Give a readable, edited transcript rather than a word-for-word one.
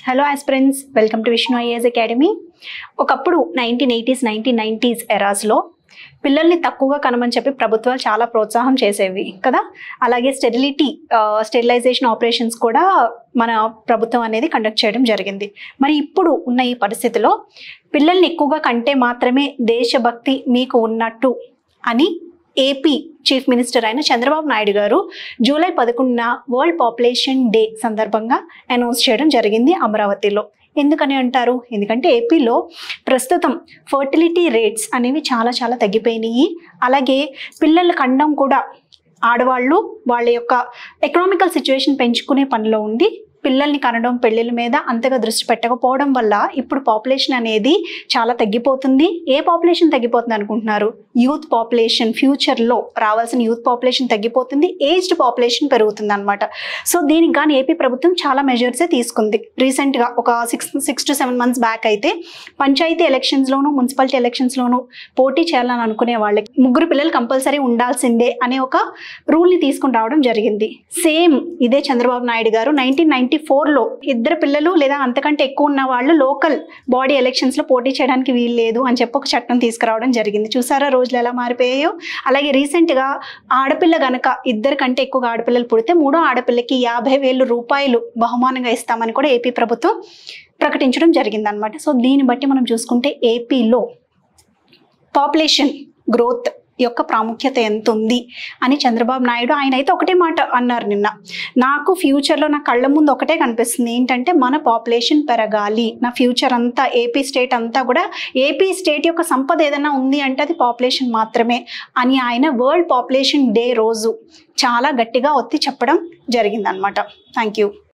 Hello aspirants, welcome to Vishnu IAS academy. ఒకప్పుడు 1980s 1990s ఎరాస్లో పిల్లల్ని తక్కువగా కనమని చెప్పి ప్రభుత్వాలు చాలా ప్రోత్సాహం చేసేవి కదా. అలాగే స్టెరిలైజేషన్ ఆపరేషన్స్ కూడా మన ప్రభుత్వం అనేది కండక్ట్ చేయడం జరిగింది. మరి ఇప్పుడు ఉన్న ఈ పరిస్థితిలో పిల్లల్ని ఎక్కువగా కంటే మాత్రమే దేశభక్తి మీకు ఉన్నట్టు అని ఏపీ చీఫ్ మినిస్టర్ అయిన చంద్రబాబు నాయుడు గారు జూలై 11న వరల్డ్ పాపులేషన్ డే సందర్భంగా అనౌన్స్ చేయడం జరిగింది అమరావతిలో. ఎందుకని అంటారు? ఎందుకంటే ఏపీలో ప్రస్తుతం ఫర్టిలిటీ రేట్స్ అనేవి చాలా తగ్గిపోయినాయి. అలాగే పిల్లల కండం కూడా ఆడవాళ్ళు వాళ్ళ యొక్క ఎకనామికల్ సిచ్యువేషన్ పెంచుకునే పనిలో ఉండి పిల్లల్ని కనడం, పెళ్ళిళ్ళ మీద అంతగా దృష్టి పెట్టకపోవడం వల్ల ఇప్పుడు పాపులేషన్ అనేది చాలా తగ్గిపోతుంది. ఏ పాపులేషన్ తగ్గిపోతుంది అనుకుంటున్నారు? Youth population. ఫ్యూచర్లో రావాల్సిన యూత్ పాపులేషన్ తగ్గిపోతుంది, ఏజ్డ్ పాపులేషన్ పెరుగుతుంది అనమాట. సో దీనికి కానీ ఏపీ ప్రభుత్వం చాలా మెజర్సే తీసుకుంది. రీసెంట్గా ఒక 6 to 7 months బ్యాక్ అయితే పంచాయతీ ఎలక్షన్స్లోను, మున్సిపాలిటీ ఎలక్షన్స్లోను పోటీ చేయాలని అనుకునే వాళ్ళకి 3 పిల్లలు కంపల్సరీ ఉండాల్సిందే అనే ఒక రూల్ని తీసుకుని రావడం జరిగింది. సేమ్ ఇదే చంద్రబాబు నాయుడు గారు 1994లో 2 పిల్లలు లేదా అంతకంటే ఎక్కువ ఉన్న వాళ్ళు లోకల్ బాడీ ఎలక్షన్స్లో పోటీ చేయడానికి వీలు లేదు అని చెప్పి ఒక చట్టం తీసుకురావడం జరిగింది. చూసారా రోజులు ఎలా మారిపోయాయో. అలాగే రీసెంట్గా ఆడపిల్ల గనక 2 కంటే ఎక్కువగా ఆడపిల్లలు పుడితే 3వ ఆడపిల్లకి 50,000 రూపాయలు బహుమానంగా ఇస్తామని కూడా ఏపీ ప్రభుత్వం ప్రకటించడం జరిగిందనమాట. సో దీన్ని బట్టి మనం చూసుకుంటే ఏపీలో పాపులేషన్ గ్రోత్ యొక్క ప్రాముఖ్యత ఎంత ఉంది అని చంద్రబాబు నాయుడు ఆయన అయితే ఒకటే మాట అన్నారు నిన్న. నాకు ఫ్యూచర్లో నా కళ్ళ ముందు ఒకటే కనిపిస్తుంది, ఏంటంటే మన పాపులేషన్ పెరగాలి. నా ఫ్యూచర్ అంతా ఏపీ స్టేట్ అంతా కూడా, ఏపీ స్టేట్ యొక్క సంపద ఏదైనా ఉంది అంటే అది పాపులేషన్ మాత్రమే అని ఆయన వరల్డ్ పాపులేషన్ డే రోజు చాలా గట్టిగా ఒత్తి చెప్పడం జరిగిందనమాట. Thank you.